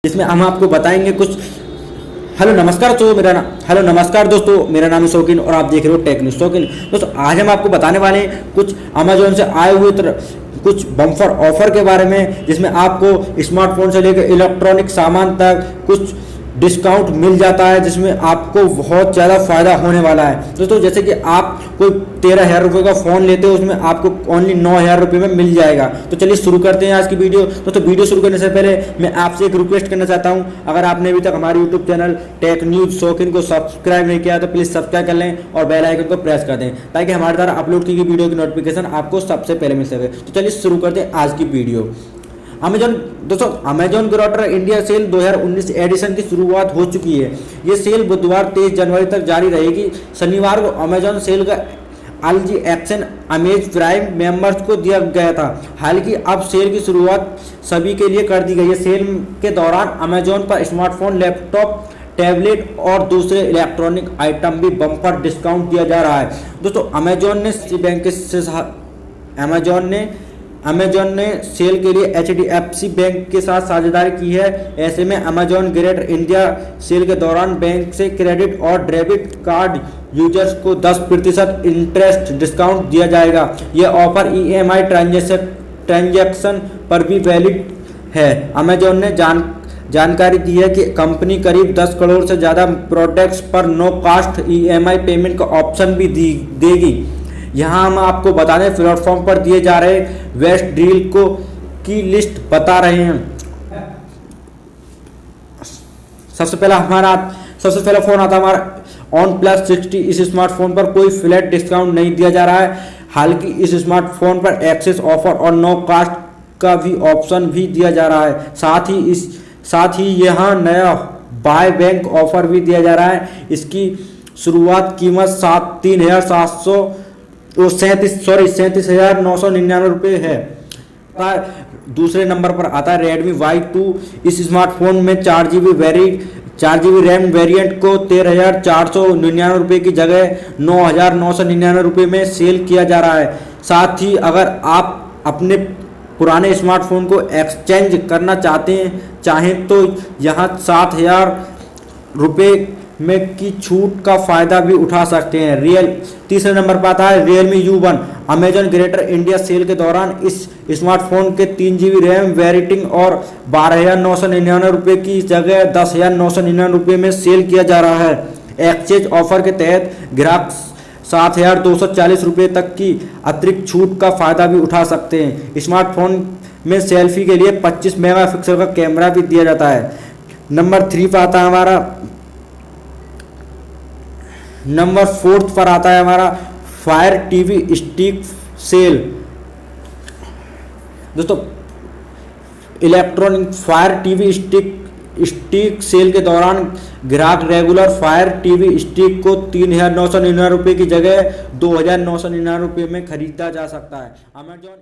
इसमें हम आपको बताएंगे कुछ। हेलो नमस्कार दोस्तों, मेरा नाम है शौकीन और आप देख रहे हो टेक न्यूज़ शौकीन। दोस्तों आज हम आपको बताने वाले हैं कुछ अमेजोन से आए हुए कुछ बम्पर ऑफर के बारे में, जिसमें आपको स्मार्टफोन से लेकर इलेक्ट्रॉनिक सामान तक कुछ डिस्काउंट मिल जाता है, जिसमें आपको बहुत ज़्यादा फ़ायदा होने वाला है। दोस्तों जैसे कि आप कोई 13,000 रुपये का फ़ोन लेते हो, उसमें आपको ओनली 9,000 रुपये में मिल जाएगा। तो चलिए शुरू करते हैं आज की वीडियो। दोस्तों वीडियो शुरू करने से पहले मैं आपसे एक रिक्वेस्ट करना चाहता हूं, अगर आपने अभी तक हमारे यूट्यूब चैनल टेक न्यूज़ शौकीन को सब्सक्राइब नहीं किया तो प्लीज़ सब्सक्राइब कर लें और बेल आइकन को प्रेस कर दें, ताकि हमारे द्वारा अपलोड की गई वीडियो की नोटिफिकेशन आपको सबसे पहले मिल सके। तो चलिए शुरू करते हैं आज की video. Amazon greater India sale 2019 edition की शुरुआत हो चुकी है। ये सेल बुधवार 23 जनवरी तक जारी रहेगी। शनिवार को अमेजॉन सेल का LG action amaze prime members को दिया गया था। हालांकि अब सेल की शुरुआत सभी के लिए कर दी गई है। सेल के दौरान अमेजॉन पर स्मार्टफोन, लैपटॉप, टैबलेट और दूसरे इलेक्ट्रॉनिक आइटम भी बम्पर डिस्काउंट दिया जा रहा है। दोस्तों अमेजॉन ने सेल के लिए HDFC बैंक के साथ साझेदारी की है। ऐसे में अमेजॉन ग्रेटर इंडिया सेल के दौरान बैंक से क्रेडिट और डेबिट कार्ड यूजर्स को 10% इंटरेस्ट डिस्काउंट दिया जाएगा। यह ऑफर EMI ट्रांजैक्शन पर भी वैलिड है। अमेजॉन ने जानकारी दी है कि कंपनी करीब 10 करोड़ से ज़्यादा प्रोडक्ट्स पर नो कास्ट EMI पेमेंट का ऑप्शन भी देगी। यहाँ हम आपको बता दें, प्लेटफॉर्म पर दिए जा रहे बेस्ट डील की लिस्ट बता रहे हैं। सबसे पहला फोन आता है हमारा OnePlus 60। इस स्मार्टफोन पर कोई फ्लैट डिस्काउंट नहीं दिया जा रहा है। हालांकि इस स्मार्टफोन पर एक्सेस ऑफर और नो कास्ट का भी ऑप्शन भी दिया जा रहा है। साथ ही यहाँ नया बाय बैंक ऑफर भी दिया जा रहा है। इसकी शुरुआत कीमत 37,999 रुपये है। दूसरे नंबर पर आता है Redmi Y2। इस स्मार्टफोन में 4GB रैम वेरिएंट को 13,499 रुपये की जगह 9,999 रुपये में सेल किया जा रहा है। साथ ही अगर आप अपने पुराने स्मार्टफोन को एक्सचेंज करना चाहें तो यहाँ 7,000 रुपये में की छूट का फ़ायदा भी उठा सकते हैं। तीसरे नंबर पर आता है Realme U1। Amazon greater India sale के दौरान इस स्मार्टफोन के 3GB रैम वेरिएंट और 12,999 रुपये की जगह 10,999 रुपये में सेल किया जा रहा है। एक्सचेंज ऑफर के तहत ग्राहक 7,240 रुपये तक की अतिरिक्त छूट का फ़ायदा भी उठा सकते हैं। स्मार्टफोन में सेल्फी के लिए 25 मेगापिक्सल का कैमरा भी दिया जाता है। नंबर 4 पर आता है हमारा फायर TV स्टिक सेल। दोस्तों electronic fire TV stick sale के दौरान ग्राहक रेगुलर फायर TV स्टिक को 3,999 रुपये की जगह 2,999 रुपये में खरीदा जा सकता है। अमेजॉन